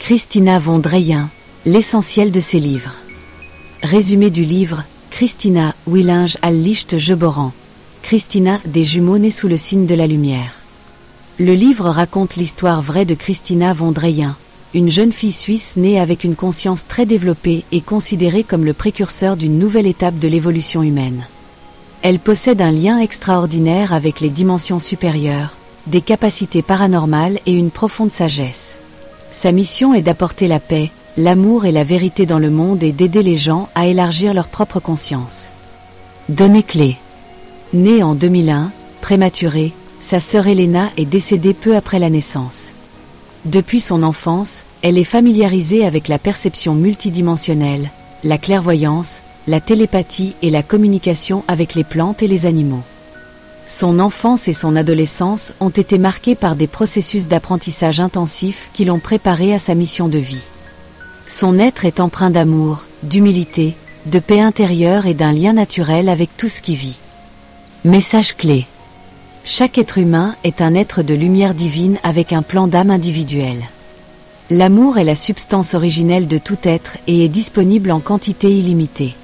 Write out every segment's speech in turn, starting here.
Christina von Dreyen, l'essentiel de ses livres. Résumé du livre, Christina, Willinge al Licht geboren. Christina, des jumeaux nés sous le signe de la lumière. Le livre raconte l'histoire vraie de Christina von Dreyen, une jeune fille suisse née avec une conscience très développée et considérée comme le précurseur d'une nouvelle étape de l'évolution humaine. Elle possède un lien extraordinaire avec les dimensions supérieures, des capacités paranormales et une profonde sagesse. Sa mission est d'apporter la paix, l'amour et la vérité dans le monde et d'aider les gens à élargir leur propre conscience. Données clés. Née en 2001, prématurée, sa sœur Elena est décédée peu après la naissance. Depuis son enfance, elle est familiarisée avec la perception multidimensionnelle, la clairvoyance, la télépathie et la communication avec les plantes et les animaux. Son enfance et son adolescence ont été marquées par des processus d'apprentissage intensifs qui l'ont préparée à sa mission de vie. Son être est empreint d'amour, d'humilité, de paix intérieure et d'un lien naturel avec tout ce qui vit. Message clé. Chaque être humain est un être de lumière divine avec un plan d'âme individuel. L'amour est la substance originelle de tout être et est disponible en quantité illimitée.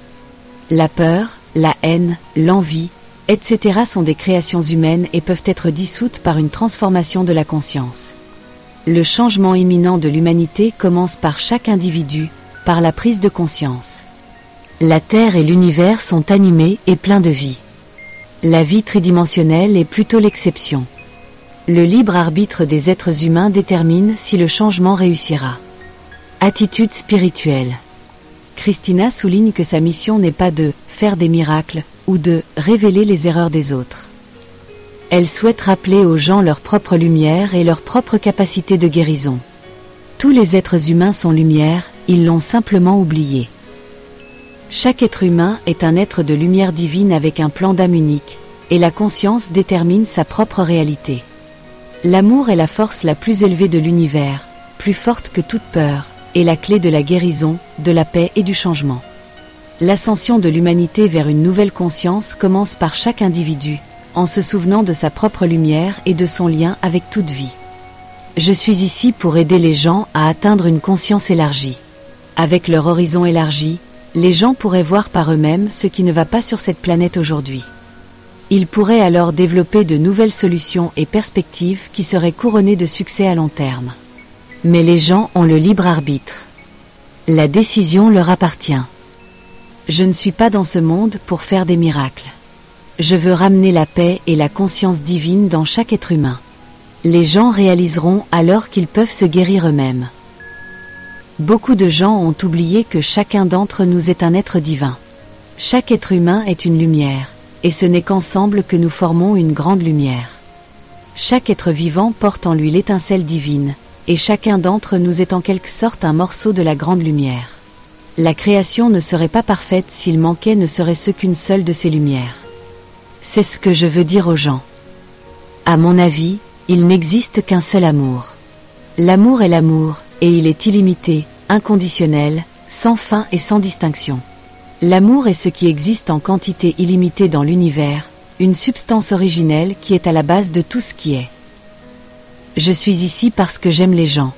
La peur, la haine, l'envie, etc. sont des créations humaines et peuvent être dissoutes par une transformation de la conscience. Le changement imminent de l'humanité commence par chaque individu, par la prise de conscience. La Terre et l'univers sont animés et pleins de vie. La vie tridimensionnelle est plutôt l'exception. Le libre arbitre des êtres humains détermine si le changement réussira. Attitude spirituelle. Christina souligne que sa mission n'est pas de « faire des miracles » ou de « révéler les erreurs des autres ». Elle souhaite rappeler aux gens leur propre lumière et leur propre capacité de guérison. Tous les êtres humains sont lumière, ils l'ont simplement oublié. Chaque être humain est un être de lumière divine avec un plan d'âme unique, et la conscience détermine sa propre réalité. L'amour est la force la plus élevée de l'univers, plus forte que toute peur, et la clé de la guérison, de la paix et du changement. L'ascension de l'humanité vers une nouvelle conscience commence par chaque individu, en se souvenant de sa propre lumière et de son lien avec toute vie. Je suis ici pour aider les gens à atteindre une conscience élargie. Avec leur horizon élargi, les gens pourraient voir par eux-mêmes ce qui ne va pas sur cette planète aujourd'hui. Ils pourraient alors développer de nouvelles solutions et perspectives qui seraient couronnées de succès à long terme. Mais les gens ont le libre arbitre. La décision leur appartient. Je ne suis pas dans ce monde pour faire des miracles. Je veux ramener la paix et la conscience divine dans chaque être humain. Les gens réaliseront alors qu'ils peuvent se guérir eux-mêmes. Beaucoup de gens ont oublié que chacun d'entre nous est un être divin. Chaque être humain est une lumière, et ce n'est qu'ensemble que nous formons une grande lumière. Chaque être vivant porte en lui l'étincelle divine, et chacun d'entre nous est en quelque sorte un morceau de la grande lumière. La création ne serait pas parfaite s'il manquait ne serait-ce qu'une seule de ces lumières. C'est ce que je veux dire aux gens. À mon avis, il n'existe qu'un seul amour. L'amour est l'amour, et il est illimité, inconditionnel, sans fin et sans distinction. L'amour est ce qui existe en quantité illimitée dans l'univers, une substance originelle qui est à la base de tout ce qui est. Je suis ici parce que j'aime les gens.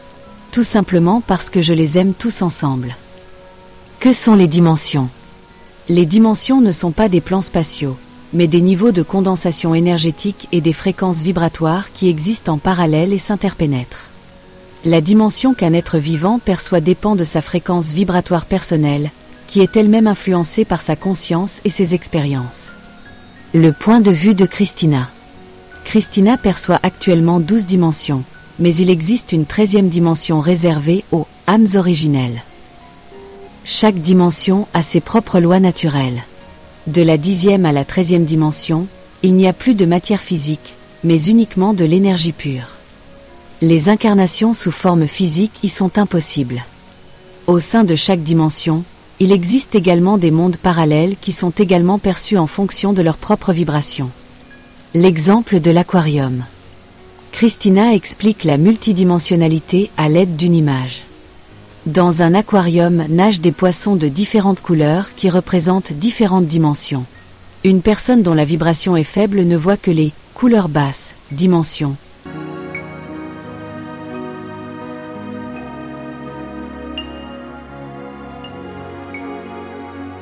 Tout simplement parce que je les aime tous ensemble. Que sont les dimensions ? Les dimensions ne sont pas des plans spatiaux, mais des niveaux de condensation énergétique et des fréquences vibratoires qui existent en parallèle et s'interpénètrent. La dimension qu'un être vivant perçoit dépend de sa fréquence vibratoire personnelle, qui est elle-même influencée par sa conscience et ses expériences. Le point de vue de Christina. Christina perçoit actuellement 12 dimensions, mais il existe une 13e dimension réservée aux âmes originelles. Chaque dimension a ses propres lois naturelles. De la 10e à la 13e dimension, il n'y a plus de matière physique, mais uniquement de l'énergie pure. Les incarnations sous forme physique y sont impossibles. Au sein de chaque dimension, il existe également des mondes parallèles qui sont également perçus en fonction de leur propre vibration. L'exemple de l'aquarium. Christina explique la multidimensionnalité à l'aide d'une image. Dans un aquarium nagent des poissons de différentes couleurs qui représentent différentes dimensions. Une personne dont la vibration est faible ne voit que les couleurs basses, dimensions,